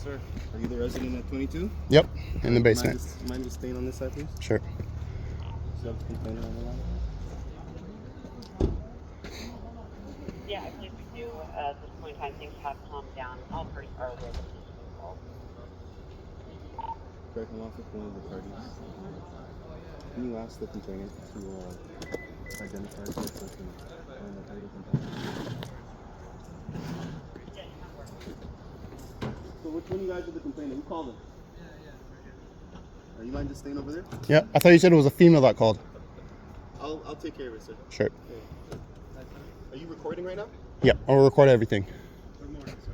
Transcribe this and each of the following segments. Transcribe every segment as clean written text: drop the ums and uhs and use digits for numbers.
sir. Are you the resident at 22? Yep, in the basement. Mind just staying on this side, please? Sure. Self-complainant on the line? Yeah, I believe we do. At this point in time, things have calmed down. All parties are aware that this is involved. Correct, I'm off with one of the parties. Can you ask the complainant to identify herself so I can find out how to complain? So which one of you guys are the complainant? Who called him? You mind just staying over there? Yeah, I thought you said it was a female that called. I'll take care of it, sir. Sure. Okay. Are you recording right now? Yep, I'll record everything. Good morning, sir.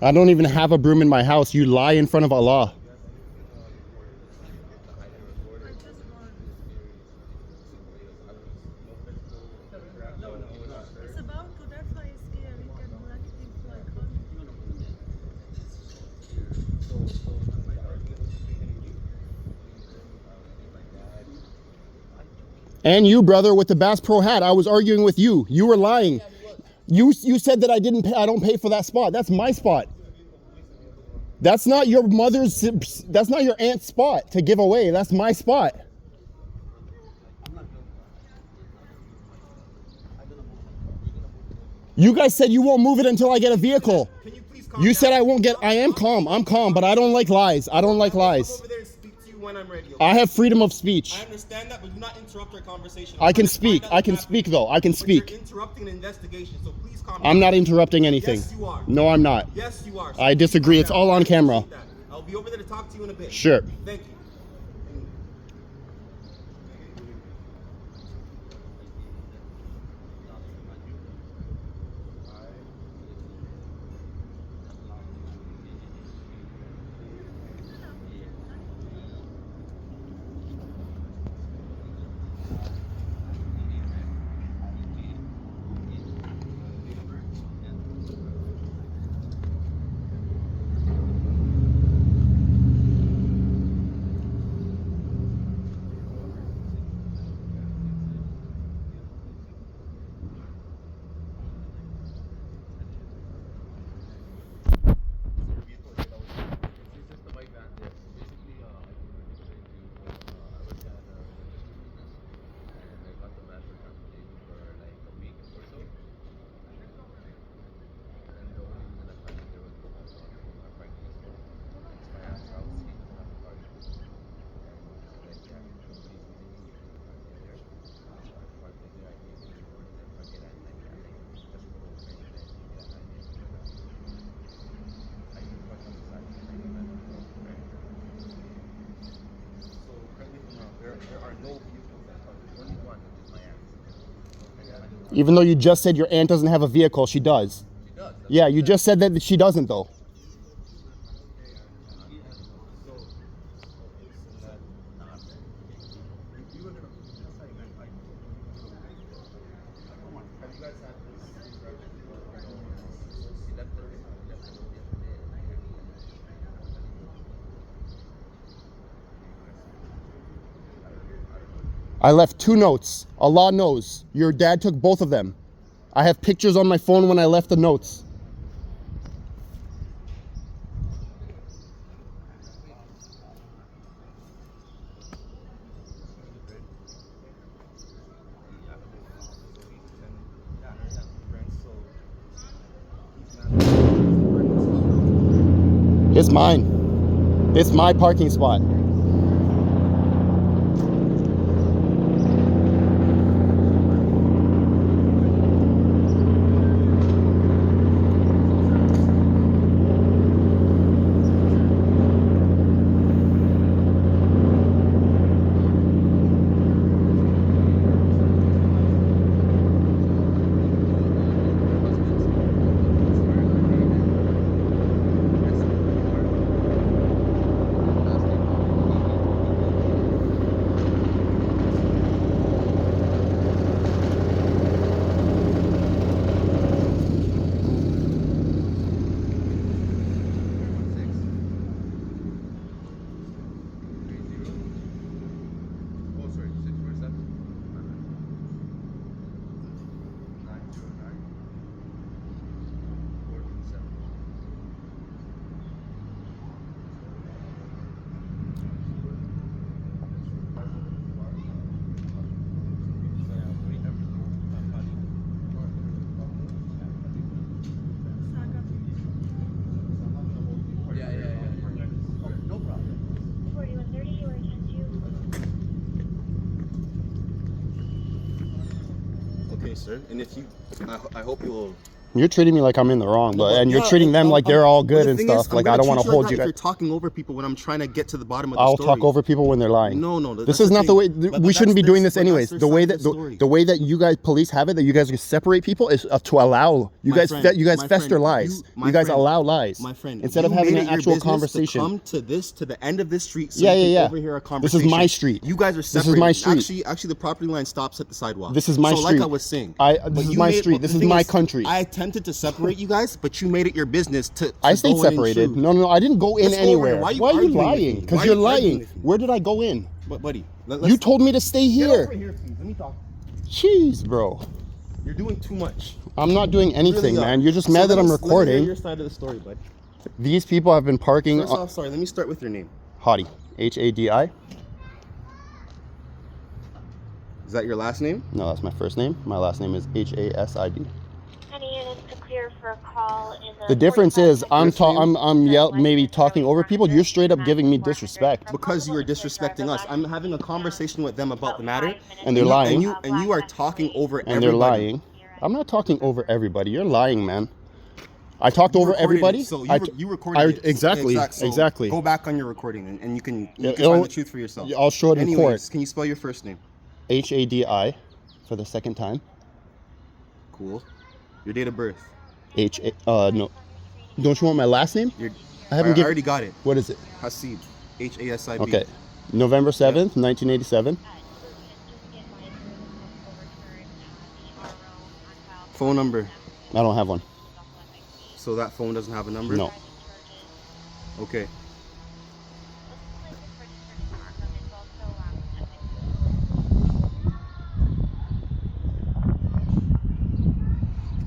I don't even have a broom in my house. You lie in front of Allah. It's about to, that's why it's scary. We can let things like And you, brother, with the Bass Pro hat. I was arguing with you. You were lying. You said that I don't pay for that spot. That's my spot. That's not your mother's, that's not your aunt's spot to give away. That's my spot. You guys said you won't move it until I get a vehicle. Can you please calm You down? said I won't get, I am calm, but I don't like lies. I don't like lies. I'll go over there and speak to you when I'm ready. Okay? I have freedom of speech. I understand that, but do not interrupt our conversation. I can speak. I can speak though. I can speak. You're interrupting an investigation, so please calm down. I'm not interrupting anything. Yes, you are. No, I'm not. Yes, you are. So I disagree. It's all on camera. I'll be over there to talk to you in a bit. Sure. Thank you. Even though you just said your aunt doesn't have a vehicle, she does. Yeah, you just said that she doesn't though. I left 2 notes. Allah knows. Your dad took both of them. I have pictures on my phone when I left the notes. It's mine. It's my parking spot. Okay, sir. And if you, I hope you will. You're treating me like I'm in the wrong, and you're Yeah, treating them like they're all good the and thing stuff. is, Like I'm I don't gonna want to treat hold like you that guys. if you're talking over people when I'm trying to get to the bottom of the I'll story. talk over people when they're lying. No. This is not the way. We shouldn't be doing this anyways. But The way that's that their story. the way that you guys police have it, that you guys separate people, is to allow you My guys. friend, You guys my fester friend, lies. my You guys friend, allow lies. My friend, instead of you having made an it your actual business conversation. to come to the end of this street. So Yeah, you can yeah. overhear a This conversation. is my street. You guys are This separated. is my street. Actually, the property line stops at the sidewalk. This is my so street. like I was saying, This is my street. This is my country. I attempted to separate you guys, but you made it your business to I stayed go in and separated. intrude. No, I didn't go in Let's go over anywhere. here. Why are you Why are you arguing with lying? me? Because Why are you're you arguing lying. with me? Where did I go in? But buddy, You told me to stay get here. over here, please. Let me talk. Jeez, bro. You're doing too much. I'm not doing anything, Really are. man. You're just So mad that let I'm me- let me hear recording. your side of the story, bud. These people have been parking. First off, sorry. Let me start with your name. Hadi. H-A-D-I. Is that your last name? No, that's my first name. My last name is H-A-S-I-D. Any units to clear for a call in The difference is I'm First name? maybe talking over people. You're straight up giving me disrespect. Because you are disrespecting us. I'm having a conversation with them about the matter, And they're lying. And you are talking over And everybody. they're lying. I'm not talking over everybody. You're lying, man. I talked over recorded everybody. it, so I you recorded it. Exactly. So Exactly. Go back on your recording and you can It'll- find the truth for yourself. I'll show it in court. Anyways, can you spell your first name? H-A-D-I for the second time. Cool. Your date of birth. No. Don't you want my last name? I already got it. What is it? Hasib. H-A-S-I-B. Okay. November 7th, 1987. Phone number. I don't have one. So that phone doesn't have a number? No. Okay.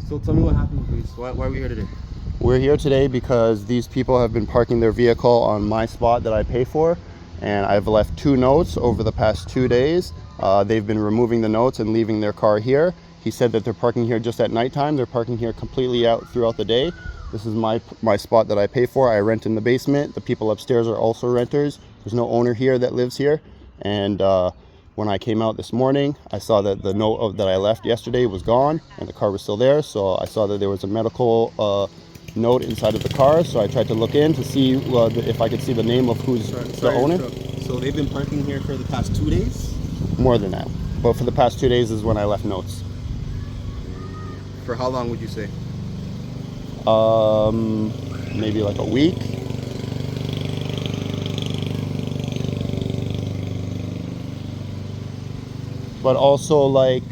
So tell me what happened, please. Why are we here today? We're here today because these people have been parking their vehicle on my spot that I pay for, and I've left 2 notes over the past 2 days. They've been removing the notes and leaving their car here. He said that they're parking here just at nighttime. They're parking here completely out throughout the day. This is my spot that I pay for. I rent in the basement. The people upstairs are also renters. There's no owner here that lives here. And when I came out this morning, I saw that the note that I left yesterday was gone and the car was still there. So I saw that there was a medical note inside of the car. So I tried to look in to see if I could see the name of who's the owner. So they've been parking here for the past 2 days? More than that. But for the past 2 days is when I left notes. For how long would you say? Maybe like a week. But also like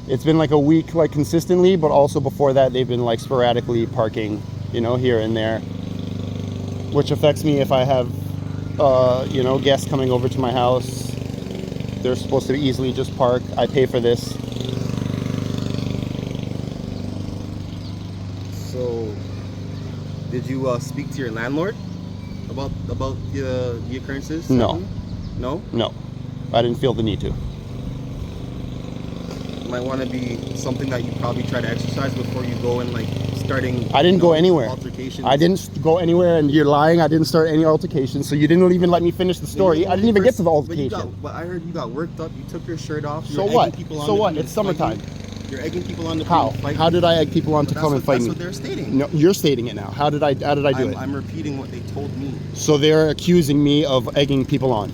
it's been like a week like consistently, but also before that they've been like sporadically parking, you know, here and there, which affects me if I have you know, guests coming over to my house. They're supposed to easily just park. I pay for this. So, did you speak to your landlord about the occurrences? No. No? No, I didn't feel the need to. Might want to be something that you probably try to exercise before you go and like starting. I didn't go anywhere. Altercations. I didn't go anywhere, and you're lying. I didn't start any altercations, so you didn't even let me finish the story. I didn't even get to the altercation. But I heard you got worked up. You took your shirt off. So what? So what? It's summertime. You're egging people on to How? fight. How did I egg people on to come and fight me? That's what they're stating. No, you're stating it now. How did I do it? I'm repeating what they told me. So they're accusing me of egging people on.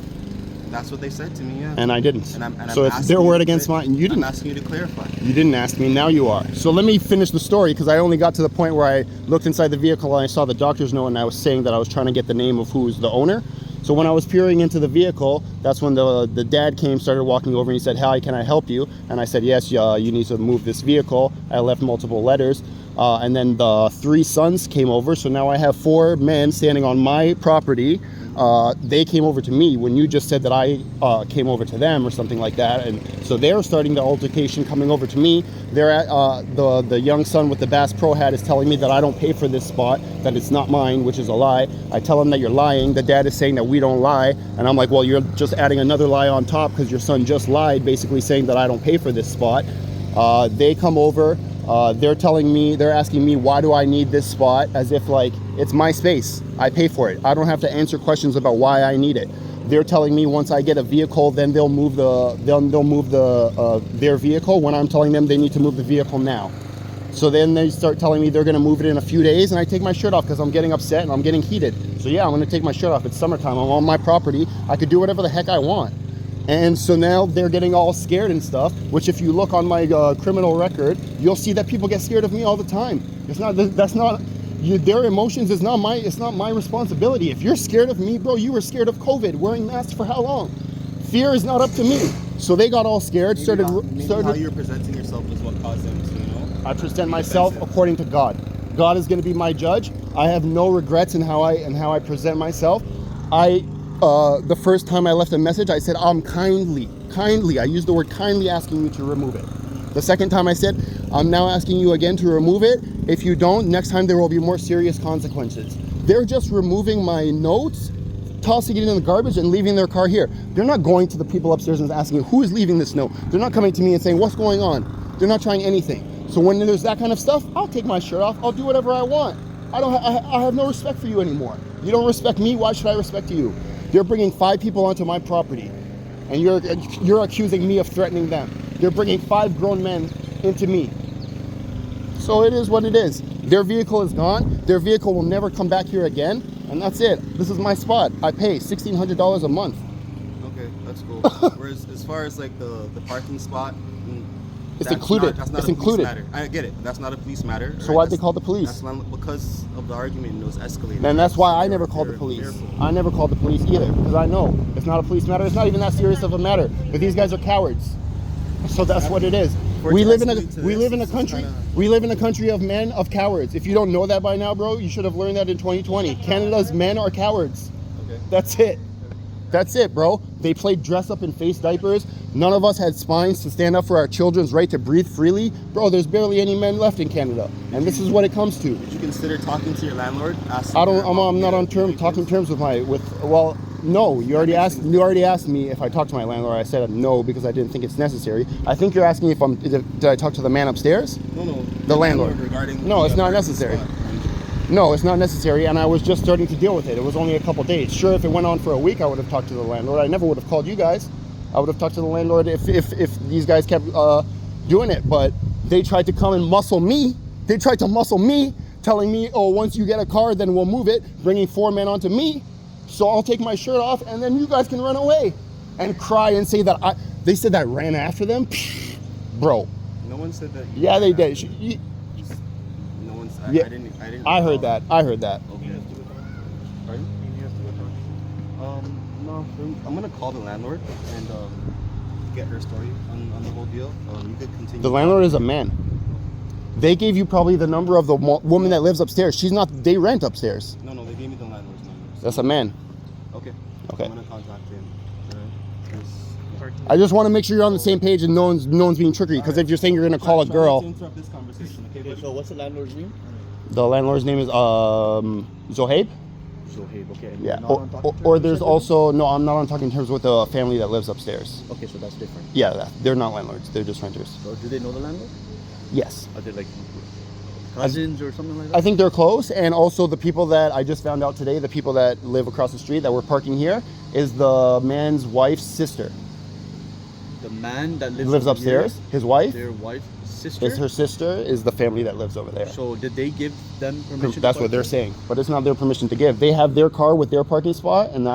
That's what they said to me, yeah. And I didn't. And so it's their word against mine. You didn't. I'm asking you to clarify. You didn't ask me. Now you are. So let me finish the story, because I only got to the point where I looked inside the vehicle and I saw the doctor's note, and I was saying that I was trying to get the name of who's the owner. So when I was peering into the vehicle, that's when the dad came, started walking over, and he said, "Hi, can I help you?" And I said, "Yes, you need to move this vehicle." I left multiple letters. And then the 3 sons came over. So now I have 4 men standing on my property. They came over to me when you just said that I came over to them or something like that. And so they're starting the altercation, coming over to me. They're at, the young son with the Bass Pro hat is telling me that I don't pay for this spot, that it's not mine, which is a lie. I tell him that you're lying. The dad is saying that we don't lie. And I'm like, well, you're just adding another lie on top, because your son just lied, basically saying that I don't pay for this spot. They come over. They're asking me, why do I need this spot, as if like it's my space. I pay for it. I don't have to answer questions about why I need it. They're telling me once I get a vehicle, then they'll move their vehicle, when I'm telling them they need to move the vehicle now. So then they start telling me they're going to move it in a few days, and I take my shirt off because I'm getting upset and I'm getting heated. So yeah, I'm going to take my shirt off. It's summertime. I'm on my property. I could do whatever the heck I want. And so now they're getting all scared and stuff, which if you look on my criminal record, you'll see that people get scared of me all the time. Their emotions is not it's not my responsibility. If you're scared of me, bro, you were scared of COVID, wearing masks for how long? Fear is not up to me. So they got all scared, Maybe how you're presenting yourself is what caused them to, you know? I present myself according to God. God is going to be my judge. I have no regrets in how I present myself. The first time I left a message, I said, I'm kindly, I used the word kindly, asking you to remove it. The second time I said, I'm now asking you again to remove it. If you don't, next time there will be more serious consequences. They're just removing my notes, tossing it in the garbage, and leaving their car here. They're not going to the people upstairs and asking, who is leaving this note? They're not coming to me and saying, what's going on? They're not trying anything. So when there's that kind of stuff, I'll take my shirt off. I'll do whatever I want. I have no respect for you anymore. You don't respect me. Why should I respect you? They're bringing 5 people onto my property, and you're accusing me of threatening them. They're bringing 5 grown men into me. So it is what it is. Their vehicle is gone. Their vehicle will never come back here again, and that's it. This is my spot. I pay $1,600 a month. Okay, that's cool. Whereas as far as like the parking spot, it's included. It's included. Matter. I get it. That's not a police matter. So why'd they call the police? That's not, because of the argument. It was escalating. And that's why I never called the police. I never called the police either, because I know it's not a police matter. It's not even that serious of a matter. But these guys are cowards. So that's what it is. We live in a country of men, of cowards. If you don't know that by now, bro, you should have learned that in 2020. Canada's men are cowards. Okay. That's it. That's it, bro. They played dress up in face diapers. None of us had spines to stand up for our children's right to breathe freely. Bro, there's barely any men left in Canada. And this is what it comes to. Did you consider talking to your landlord? I'm not on talking terms with no, you already asked me if I talked to my landlord. I said no, because I didn't think it's necessary. I think you're asking if did I talk to the man upstairs? No. The landlord. No, it's not necessary. No, it's not necessary, and I was just starting to deal with it. It was only a couple days. Sure, if it went on for a week, I would have talked to the landlord. I never would have called you guys. I would have talked to the landlord if these guys kept doing it. But they tried to come and muscle me. They tried to muscle me, telling me, oh, once you get a car, then we'll move it, bringing 4 men onto me. So I'll take my shirt off, and then you guys can run away and cry and say that They said that I ran after them? Bro. No one said that. You Yeah, they ran did. after them. No one's. Yeah. I didn't. I heard that. I heard that. Okay. Pardon? No. I'm gonna call the landlord and get her story on the whole deal. You could continue. The landlord is a man. They gave you probably the number of the woman that lives upstairs. She's not. They rent upstairs. No, they gave me the landlord's number. So That's a man. okay. Okay. I'm gonna contact him. I just want to make sure you're on the same page and no one's being trickery. Because if you're saying you're gonna call a girl, To interrupt this conversation, okay? Okay, so what's the landlord's name? the landlord's name is Zohaib. Zohaib, okay. Yeah. Not on talking terms, Or you there's said? also no. I'm not on talking terms with the family that lives upstairs. Okay, so that's different. Yeah, they're not landlords. They're just renters. So do they know the landlord? Yes. Are they like cousins or something like that? I think they're close, and also the people that I just found out today, the people that live across the street that were parking here, is the man's wife's sister. The man that Lives over here, upstairs. His wife their wife's sister. is her sister. Is the family that lives over there. So did they give them permission? That's to what they're park saying, but it's not their permission to give. They have their car with their parking spot, and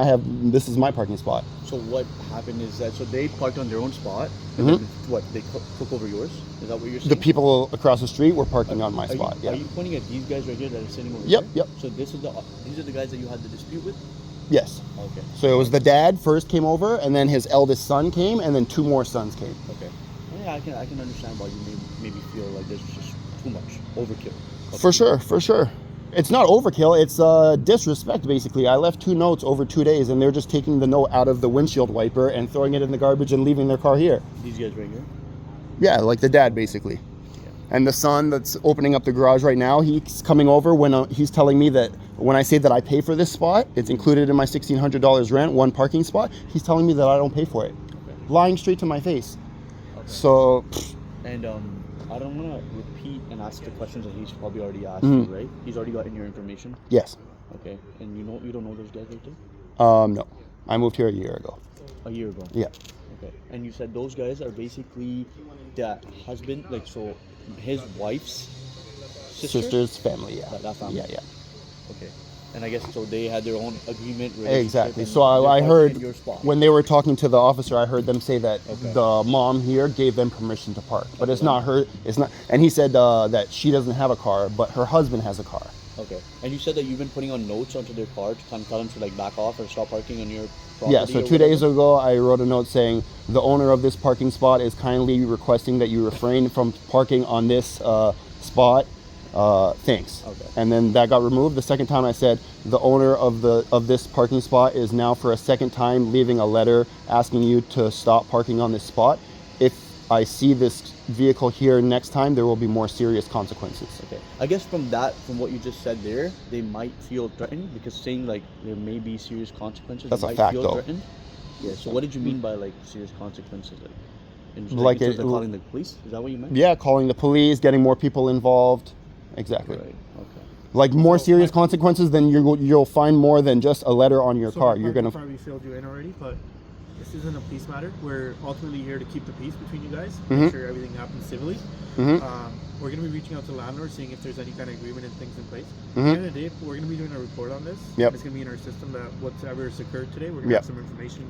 this is my parking spot. there? So what happened is that they parked on their own spot. And Mhm. then what they took over yours? Is that what you're saying? The people across the street were parking on my Are spot. You, Yeah. Are you pointing at these guys right here that are sitting over Yep, here? yep. So these are the guys that you had the dispute with? Yes. Okay. So it was the dad first came over, and then his eldest son came, and then two more sons came. Okay. Yeah, I can understand why you maybe feel like there's just too much overkill. For sure. It's not overkill. It's disrespect, basically. I left 2 notes over 2 days, and they're just taking the note out of the windshield wiper and throwing it in the garbage and leaving their car here. These guys right here. Yeah, like the dad, basically. And the son that's opening up the garage right now, he's coming over when he's telling me that when I say that I pay for this spot, it's included in my $1,600 rent, 1 parking spot. He's telling me that I don't pay for it, lying straight to my face. Okay. So, And I don't want to repeat and ask the questions that he's probably already asked Mhm. you, right? He's already gotten your information. yes. Okay. And you don't know those guys right there? No. I moved here a year ago. A year ago. Yeah. Okay. And you said those guys are basically the husband, like so, his wife's sister. Sister's family, yeah. That family. Yeah. Okay. And I guess so they had their own agreement. relationship, Exactly. and So they're I parking heard in your spot. when they were talking to the officer, I heard them say that Okay. the mom here gave them permission to park, but it's Okay. not her. It's not. And he said that she doesn't have a car, but her husband has a car. Okay. And you said that you've been putting on notes onto their car to kind of tell them to like back off or stop parking on your property. Yeah. So or 2 days whatever? ago, I wrote a note saying the owner of this parking spot is kindly requesting that you refrain from parking on this spot. Thanks. Okay. And then that got removed. The second time I said the owner of this parking spot is now for a second time leaving a letter asking you to stop parking on this spot. If I see this vehicle here next time, there will be more serious consequences. Okay. I guess from what you just said there, they might feel threatened because saying like there may be serious consequences. That's they a might fact, feel though. threatened. Yeah. So what did you mean by like serious consequences? Like in terms it- of calling the police? Is that what you meant? Yeah, calling the police, getting more people involved. Exactly. Right. Okay. Like more serious consequences, then you'll find more than just a letter on your car. You're gonna. probably filled you in already, but this isn't a police matter. We're ultimately here to keep the peace between you guys, Mhm. make sure everything happens civilly. Mhm. We're going to be reaching out to landlords, seeing if there's any kind of agreement and things in place. At Mhm. the end of the day, we're going to be doing a report on this. Yep. It's going to be in our system that whatever has occurred today, we're going to Yep. have some information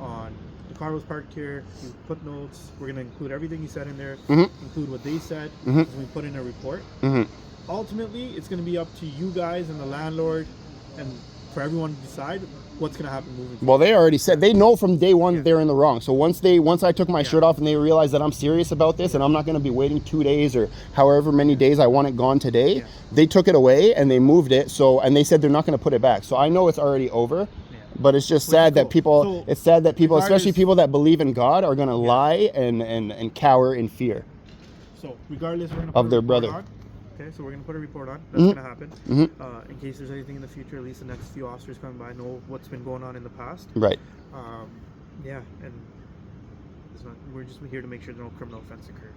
on the car was parked here. You put notes. We're going to include everything you said in there, Mhm. include what they said, Mhm. as we put in a report. Mhm. Ultimately, it's going to be up to you guys and the landlord and for everyone to decide what's going to happen moving forward. Well, they already said they know from day one that they're in the wrong. So once I took my shirt off and they realized that I'm serious about this and I'm not going to be waiting 2 days or however many days I want it gone today, they took it away and they moved it. So and they said they're not going to put it back. So I know it's already over. But it's just sad that people. So, it's sad that people, especially regardless- people that believe in God, are going to lie and cower in fear. So regardless, we're going to Of put their a report brother. on. Okay, so we're going to put a report on. That's Mhm. going to happen. Mhm. In case there's anything in the future, at least the next few officers coming by know what's been going on in the past. Right. Yeah, and we're just here to make sure no criminal offense occurred.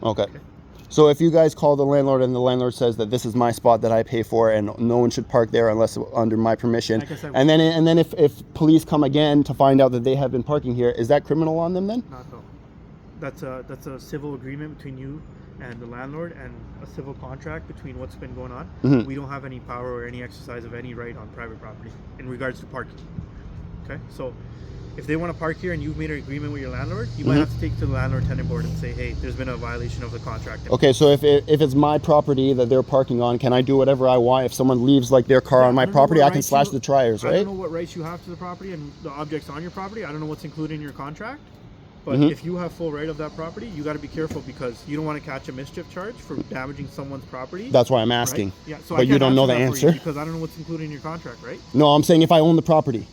Okay. Okay. So if you guys call the landlord and the landlord says that this is my spot that I pay for and no one should park there unless under my permission, Like I said, and then if police come again to find out that they have been parking here, is that criminal on them then? Not no. That's a civil agreement between you and the landlord and a civil contract between what's been going on. Mhm. We don't have any power or any exercise of any right on private property in regards to parking. Okay, so if they want to park here and you've made an agreement with your landlord, you might have to take it to the landlord-tenant board and say, hey, there's been a violation of the contract. Okay, so if it's my property that they're parking on, can I do whatever I want? If someone leaves like their car on my property, I can slash the tires, right? I don't know what rights you have to the property and the objects on your property. I don't know what's included in your contract. But if you have full right of that property, you got to be careful because you don't want to catch a mischief charge for damaging someone's property. That's why I'm asking. Right? Yeah, so but you don't know the answer because I don't know what's included in your contract, right? No, I'm saying if I own the property.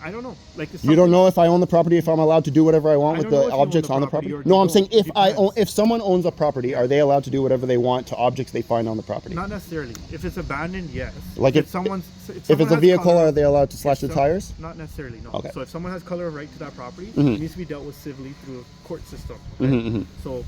I don't know. Like you don't know if I own the property, if I'm allowed to do whatever I want with the objects on the property? No, I'm saying if someone owns a property, are they allowed to do whatever they want to objects they find on the property? Not necessarily. If it's abandoned, yes. Like if it's a vehicle, are they allowed to slash the tires? Not necessarily, no. Okay. So if someone has color of right to that property, it needs to be dealt with civilly through a court system. Right? So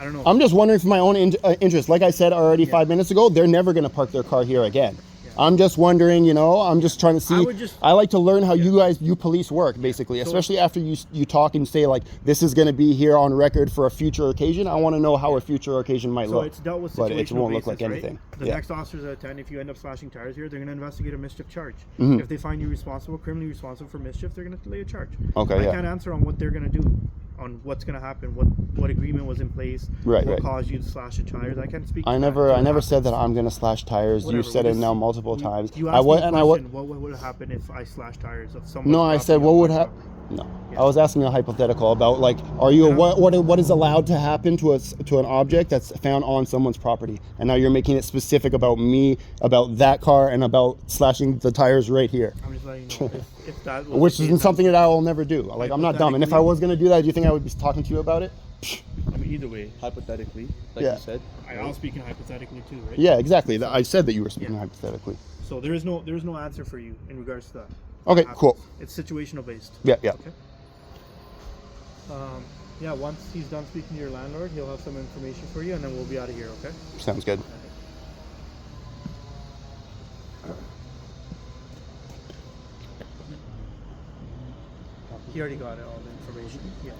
I don't know. I'm just wondering for my own interest. Like I said already 5 minutes ago, they're never going to park their car here again. I'm just wondering, you know, I'm just trying to see. I like to learn how you police work, basically, especially after you talk and say, like, this is going to be here on record for a future occasion. I want to know how a future occasion might look. So it's dealt with but it won't basis, look like anything. The next officers at 10, if you end up slashing tires here, they're going to investigate a mischief charge. If they find you criminally responsible for mischief, they're going to lay a charge. Okay, I can't answer on what they're going to do, on what's going to happen, what agreement was in place, what caused you to slash the tires. I can't speak. I never said that I'm going to slash tires. You said it now multiple times. You asked me a question, what would happen if I slash tires of someone? No, I said what would happen. No, I was asking a hypothetical about, like, are you what is allowed to happen to an object that's found on someone's property, and now you're making it specific about me, about that car, and about slashing the tires right here. I'm just letting you know if that was which isn't something that I will never do. Like, I'm not dumb, and if I was gonna do that, do you think I would be talking to you about it? I mean, either way, hypothetically, like you said. I was speaking hypothetically too, right? Yeah, exactly. I said that you were speaking hypothetically. So there is no answer for you in regards to that. Okay, cool. It's situational based. Yeah. Okay. Once he's done speaking to your landlord, he'll have some information for you, and then we'll be out of here. Okay. Sounds good. He already got all the information. Yeah.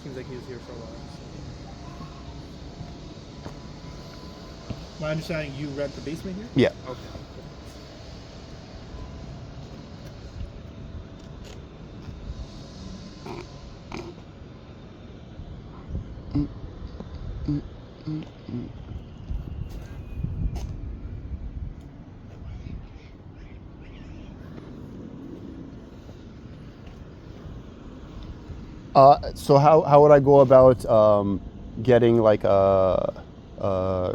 Seems like he was here for a while. So. My understanding, you rent the basement here? Yeah. Okay. So how would I go about getting like a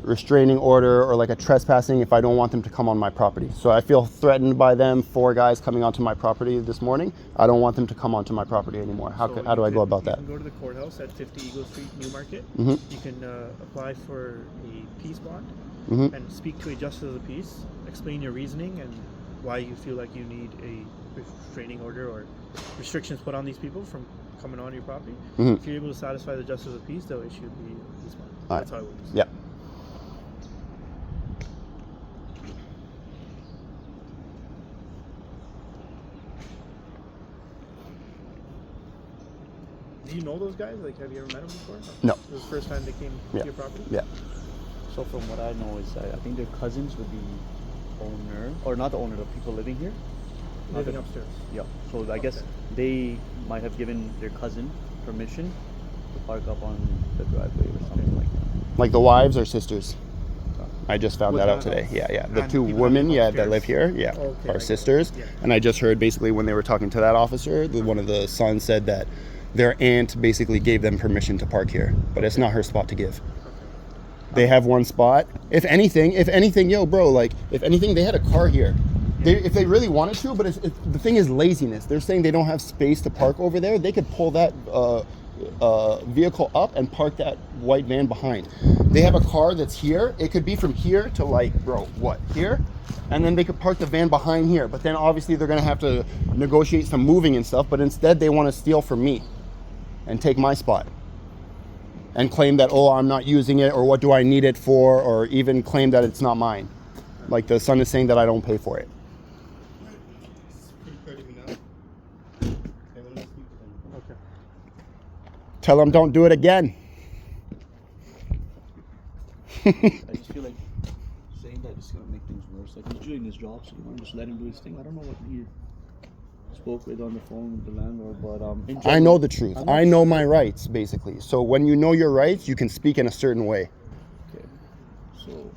restraining order or like a trespassing if I don't want them to come on my property? So I feel threatened by them, 4 guys coming onto my property this morning. I don't want them to come onto my property anymore. How do I go about that? You can go to the courthouse at 50 Eagle Street, Newmarket. You can apply for a peace bond and speak to a justice of the peace, explain your reasoning and why you feel like you need a restraining order or restrictions put on these people from coming on your property. If you're able to satisfy the justice of peace, they'll issue the peace bond. That's how it works. Yeah. Do you know those guys? Like, have you ever met them before? No. It was the first time they came to your property? Yeah. So from what I know is I think their cousins with the owner, or not the owner, the people living here. Living upstairs. Yeah. So I guess they might have given their cousin permission to park up on the driveway or something like that. Like the wives or sisters? I just found that out today. Yeah. The 2 women, that live here, are sisters. Yeah. And I just heard basically when they were talking to that officer, one of the sons said that their aunt basically gave them permission to park here, but it's not her spot to give. They have one spot. If anything, yo, bro, like, if anything, they had a car here. If they really wanted to, but the thing is laziness. They're saying they don't have space to park over there. They could pull that vehicle up and park that white van behind. They have a car that's here. It could be from here to, like, bro, what, here? And then they could park the van behind here. But then obviously they're going to have to negotiate some moving and stuff. But instead they want to steal from me and take my spot and claim that, oh, I'm not using it, or what do I need it for, or even claim that it's not mine. Like the son is saying that I don't pay for it. Okay. Tell him don't do it again. I just feel like saying that is gonna make things worse. Like, he's doing his job, so you want to just let him do his thing. I don't know what he's spoke with on the phone with the landlord, but in I general, know the truth. I'm not I know my rights, basically. So when you know your rights, you can speak in a certain way. Okay. So